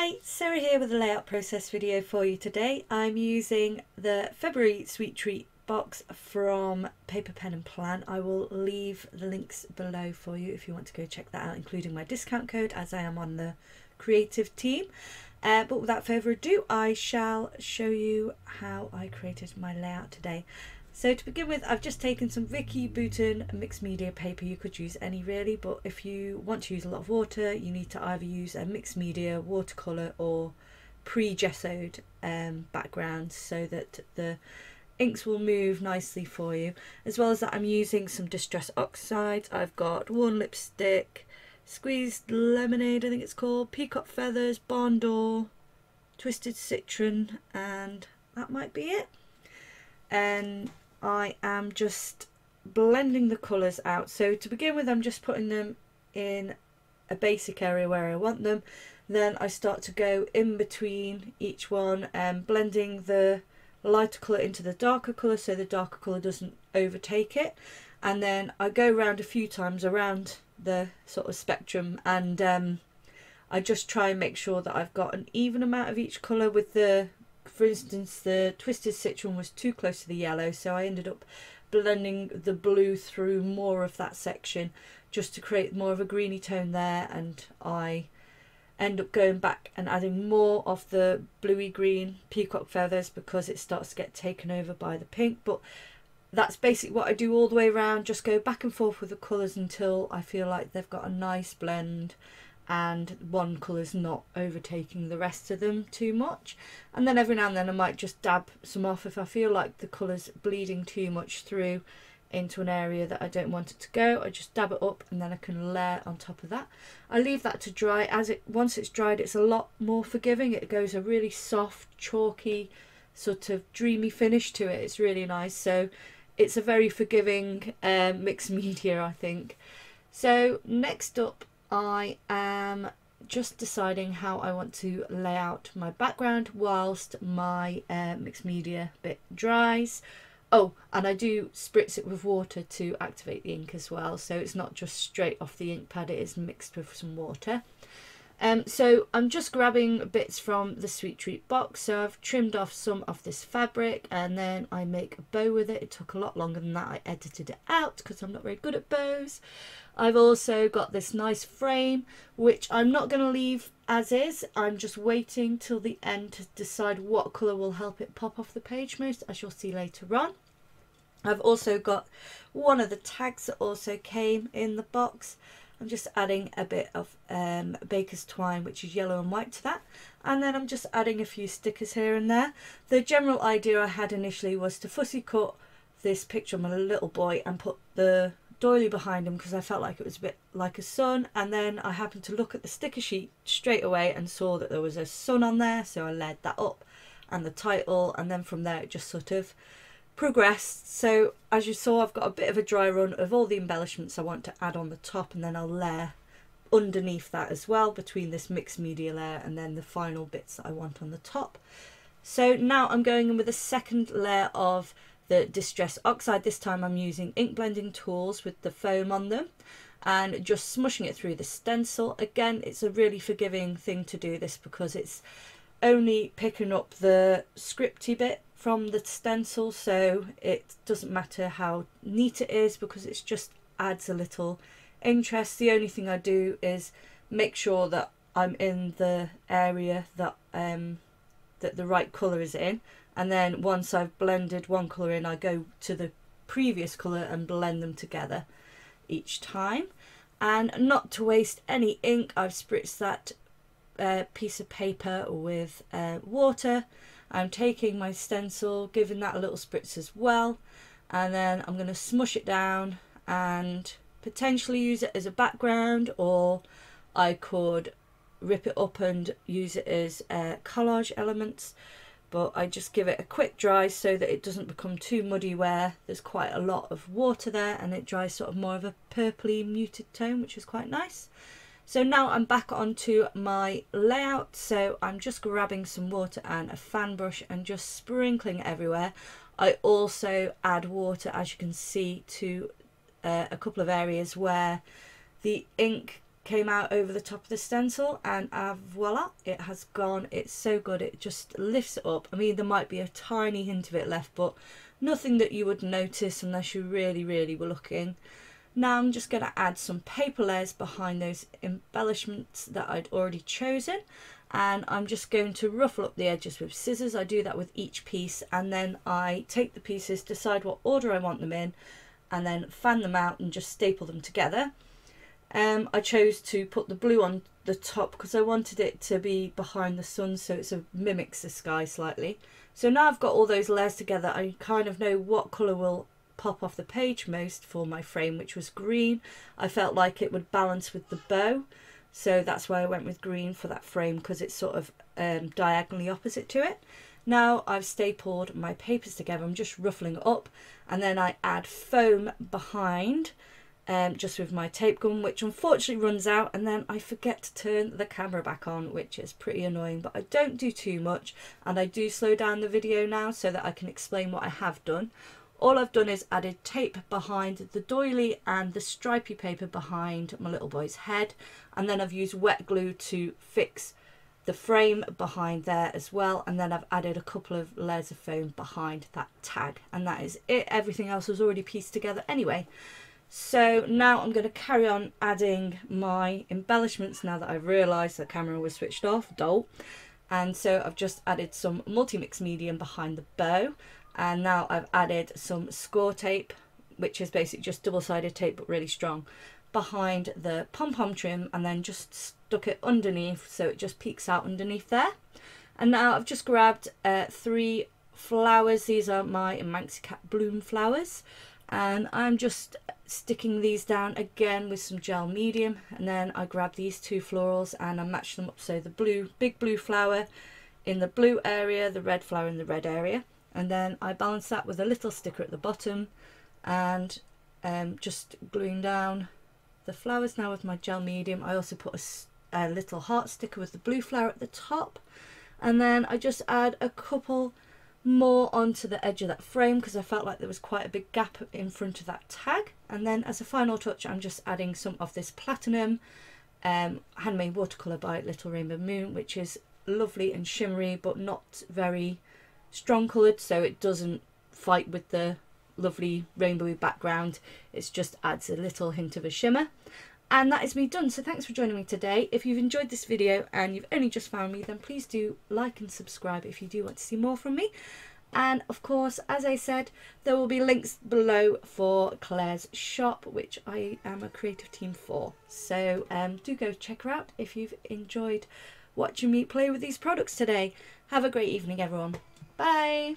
Hi, Sarah here with a layout process video for you today. I'm using the February Sweet Treat box from Paper, Pen and Plan. I will leave the links below for you if you want to go check that out, including my discount code as I am on the creative team. But without further ado, I shall show you how I created my layout today. So to begin with, I've just taken some Vicky Bouton mixed media paper. You could use any really, but if you want to use a lot of water, you need to either use a mixed media, watercolour or pre-gessoed background so that the inks will move nicely for you. As well as that, I'm using some distress oxides. I've got worn lipstick, squeezed lemonade I think it's called, peacock feathers, barn door, twisted citron, and that might be it. And I am just blending the colours out. So to begin with, I'm just putting them in a basic area where I want them. Then I start to go in between each one and blending the lighter colour into the darker colour so the darker colour doesn't overtake it. And then I go around a few times around the sort of spectrum, and I just try and make sure that I've got an even amount of each colour. With the, for instance, the twisted citron was too close to the yellow, so I ended up blending the blue through more of that section just to create more of a greeny tone there, and I end up going back and adding more of the bluey green peacock feathers because it starts to get taken over by the pink. But that's basically what I do all the way around, just go back and forth with the colours until I feel like they've got a nice blend and one colour's not overtaking the rest of them too much. And then every now and then I might just dab some off if I feel like the colour's bleeding too much through into an area that I don't want it to go. I just dab it up and then I can layer on top of that. I leave that to dry. Once it's dried, it's a lot more forgiving. It goes a really soft, chalky, sort of dreamy finish to it. It's really nice. So it's a very forgiving mixed media, I think. So next up, I am just deciding how I want to lay out my background whilst my mixed media bit dries. Oh, and I do spritz it with water to activate the ink as well, so it's not just straight off the ink pad, it is mixed with some water. So I'm just grabbing bits from the Sweet Treat box. So I've trimmed off some of this fabric and then I make a bow with it. It took a lot longer than that. I edited it out because I'm not very good at bows. I've also got this nice frame which I'm not going to leave as is. I'm just waiting till the end to decide what colour will help it pop off the page most, as you'll see later on. I've also got one of the tags that also came in the box. I'm just adding a bit of baker's twine, which is yellow and white, to that, and then I'm just adding a few stickers here and there. The general idea I had initially was to fussy cut this picture of my little boy and put the doily behind him because I felt like it was a bit like a sun, and then I happened to look at the sticker sheet straight away and saw that there was a sun on there, so I layered that up and the title, and then from there it just sort of progressed. So as you saw, I've got a bit of a dry run of all the embellishments I want to add on the top, and then I'll layer underneath that as well between this mixed media layer and then the final bits that I want on the top. So now I'm going in with a second layer of the Distress Oxide. This time I'm using ink blending tools with the foam on them and just smushing it through the stencil. Again, it's a really forgiving thing to do this because it's only picking up the scripty bit from the stencil, so it doesn't matter how neat it is because it just adds a little interest. The only thing I do is make sure that I'm in the area that that the right colour is in, and then once I've blended one colour in, I go to the previous colour and blend them together each time. And not to waste any ink, I've spritzed that piece of paper with water. I'm taking my stencil, giving that a little spritz as well, and then I'm going to smush it down and potentially use it as a background, or I could rip it up and use it as collage elements, but I just give it a quick dry so that it doesn't become too muddy where there's quite a lot of water there, and it dries sort of more of a purpley muted tone, which is quite nice. So now I'm back onto my layout, so I'm just grabbing some water and a fan brush and just sprinkling it everywhere. I also add water, as you can see, to a couple of areas where the ink came out over the top of the stencil, and voila, it has gone. It's so good, it just lifts it up. I mean, there might be a tiny hint of it left, but nothing that you would notice unless you really were looking. Now I'm just going to add some paper layers behind those embellishments that I'd already chosen, and I'm just going to ruffle up the edges with scissors. I do that with each piece, and then I take the pieces, decide what order I want them in, and then fan them out and just staple them together. I chose to put the blue on the top because I wanted it to be behind the sun, so it mimics the sky slightly. So now I've got all those layers together, I kind of know what colour will pop off the page most for my frame, which was green. I felt like it would balance with the bow, so that's why I went with green for that frame, because it's sort of diagonally opposite to it. Now I've stapled my papers together, I'm just ruffling it up, and then I add foam behind, just with my tape gun, which unfortunately runs out, and then I forget to turn the camera back on, which is pretty annoying, but I don't do too much, and I do slow down the video now so that I can explain what I have done. All I've done is added tape behind the doily and the stripy paper behind my little boy's head, and then I've used wet glue to fix the frame behind there as well, and then I've added a couple of layers of foam behind that tag, and that is it. Everything else was already pieced together anyway. So now I'm going to carry on adding my embellishments now that I've realised the camera was switched off, and so I've just added some multi-mix medium behind the bow. And now I've added some score tape, which is basically just double-sided tape but really strong, behind the pom-pom trim, and then just stuck it underneath so it just peeks out underneath there. And now I've just grabbed 3 flowers. These are my Manxy Cat bloom flowers, and I'm just sticking these down again with some gel medium, and then I grab these 2 florals and I match them up, so the big blue flower in the blue area, the red flower in the red area. And then I balance that with a little sticker at the bottom, and just gluing down the flowers now with my gel medium. I also put a little heart sticker with the blue flower at the top, and then I just add a couple more onto the edge of that frame because I felt like there was quite a big gap in front of that tag. And then as a final touch, I'm just adding some of this platinum handmade watercolour by Little Rainbow Moon, which is lovely and shimmery but not very strong coloured, so it doesn't fight with the lovely rainbowy background. It just adds a little hint of a shimmer. And that is me done. So thanks for joining me today. If you've enjoyed this video and you've only just found me, then please do like and subscribe if you do want to see more from me. And of course, as I said, there will be links below for Claire's shop, which I am a creative team for. So do go check her out if you've enjoyed watching me play with these products today. Have a great evening, everyone. Bye.